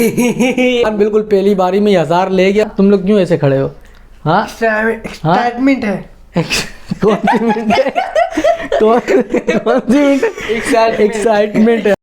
बिल्कुल पहली बारी में 1000 ले गया। तुम लोग क्यों ऐसे खड़े हो? हाँ एक्साइटमेंट है। कौन सी मिनट है? कौन सी मिनट? एक्साइटमेंट है।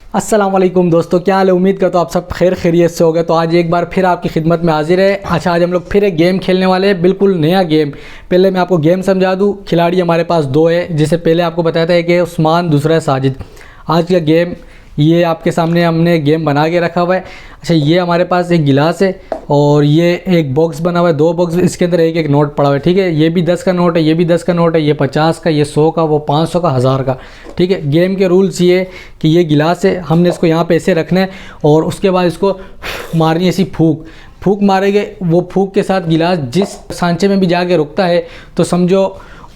अस्सलाम वालेकुम दोस्तों, क्या हाल है? उम्मीद करता हूँ आप सब खैर खैरियत से हो गए। तो आज एक बार फिर आपकी खिदमत में हाजिर है। अच्छा, आज हम लोग फिर एक गेम खेलने वाले हैं, बिल्कुल नया गेम। पहले मैं आपको गेम समझा दूँ। खिलाड़ी हमारे पास दो है, जिसे पहले आपको बताया था, एक है उस्मान, दूसरा है साजिद। आज का गेम ये आपके सामने हमने गेम बना के रखा हुआ है। अच्छा, ये हमारे पास एक गिलास है और ये एक बॉक्स बना हुआ है, 2 बॉक्स, इसके अंदर एक एक नोट पड़ा हुआ है। ठीक है, ये भी 10 का नोट है, ये भी 10 का नोट है, ये 50 का, ये 100 का, वो 500 का, 1000 का। ठीक है, गेम के रूल्स ये कि ये गिलास है, हमने इसको यहाँ पे ऐसे रखना है और उसके बाद इसको मारनी है ऐसी फूंक मारेंगे। वो फूंक के साथ गिलास जिस सांचे में भी जाके रुकता है तो समझो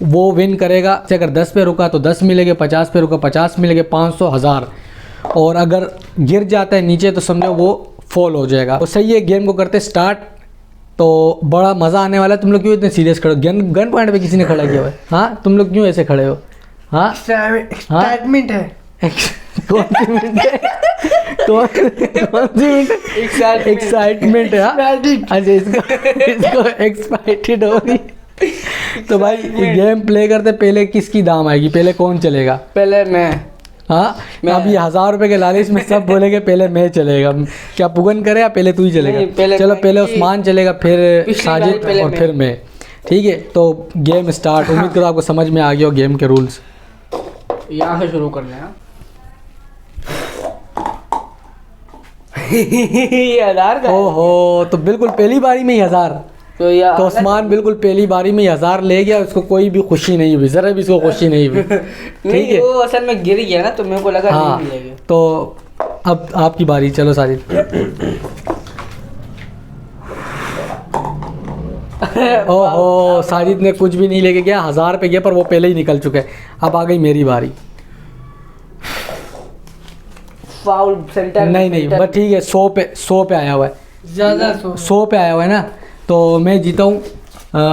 वो विन करेगा। अगर 10 पे रुका तो 10 मिलेंगे, 50 पे रुका 50 मिलेंगे, 500, 1000। और अगर गिर जाता है नीचे तो समझो वो फॉल हो जाएगा। तो सही है, गेम को करते स्टार्ट। तो बड़ा मज़ा आने वाला है। तुम लोग क्यों इतने सीरियस खड़े हो? गन पॉइंट पे किसी ने खड़ा किया हुआ है? हाँ, तुम लोग क्यों ऐसे खड़े हो? हाँ, एक्साइटमेंट है। कौन सी मिनट है? कौन सी मिनट? एक्साइटमेंट है। अच्छा, इसको एक्साइटेड हो रही। तो भाई गेम प्ले करते पहले किसकी दाम आएगी? पहले कौन चलेगा? पहले मैं। हाँ, मैं अभी 1000 रुपये के लालच में सब बोलेंगे पहले मैं चलेगा। क्या पुगन करे या पहले तू ही चलेगा? चलो, पहले उस्मान चलेगा, फिर साजिद और फिर मैं। ठीक है, तो गेम स्टार्ट। उम्मीद करो आपको समझ में आ गया हो गेम के रूल्स। यहाँ से शुरू करना है। 1000 का। ओहो, तो बिल्कुल पहली बारी में ही 1000। तो उस्मान बिल्कुल पहली बारी में 1000 ले गया। उसको कोई भी खुशी नहीं हुई, जरा भी इसको खुशी नहीं हुई। ठीक है, वो असल में गिर गया ना, तो मेरे को लगा हाँ, नहीं मिलेगा। तो अब आपकी बारी। चलो साजिद। ओहो, साजिद ने कुछ भी नहीं लेके गया, 1000 पे गया, पर वो पहले ही निकल चुके हैं। अब आ गई मेरी बारी। फाउल सेंटर नहीं, बस ठीक है। 100 पे आया हुआ है, ज़्यादा 100 पे आया हुआ है ना, तो मैं जीता हूँ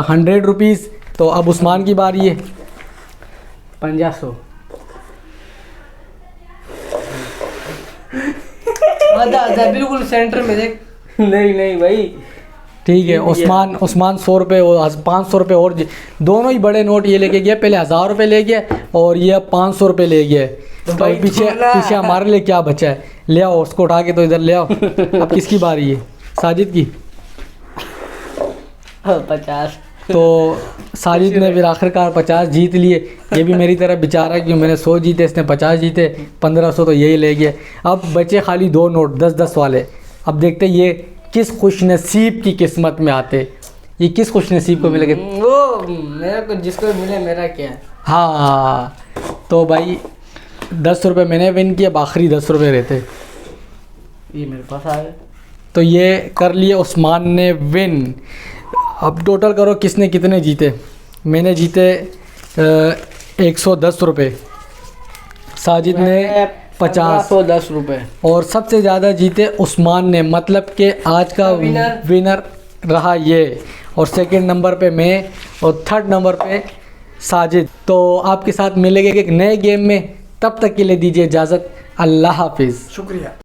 100 रुपीज़। तो अब उस्मान की बारी है। 500। बिल्कुल सेंटर में देख। नहीं भाई। ठीक है, उस्मान 100 रुपये और 500 रुपये और दोनों ही बड़े नोट ये लेके गया। पहले 1000 रुपये ले गया और ये 500 रुपये ले गया। तो भाई पीछे हमारे लिए क्या बचा है? ले आओ उसको उठा के, तो इधर ले आओ। अब किसकी बारी है? साजिद की। 50। तो साजिद ने फिर आखिरकार 50 जीत लिए। ये भी मेरी तरह बेचारा, क्यों मैंने 100 जीते, इसने 50 जीते, 1500 तो यही ले गया। अब बचे खाली 2 नोट 10-10 वाले। अब देखते ये किस खुशनसीब की किस्मत में आते। ये किस खुशनसीब को मिलेगा? वो मेरे को जिसको मिले, मेरा क्या है। हाँ, तो भाई 10 रुपये मैंने विन किया, आखिरी 10 रुपये रहते। ये मेरे पास आ गए। तो ये कर लिए उस्मान ने विन। अब टोटल करो किसने कितने जीते। मैंने जीते 110 रुपये, साजिद ने 1510 रुपये, और सबसे ज़्यादा जीते उस्मान ने। मतलब कि आज का विनर रहा ये। और सेकंड नंबर पे मैं और थर्ड नंबर पे साजिद। तो आपके साथ मिलेंगे एक नए गेम में। तब तक के लिए दीजिए इजाज़त। अल्लाह हाफिज़। शुक्रिया।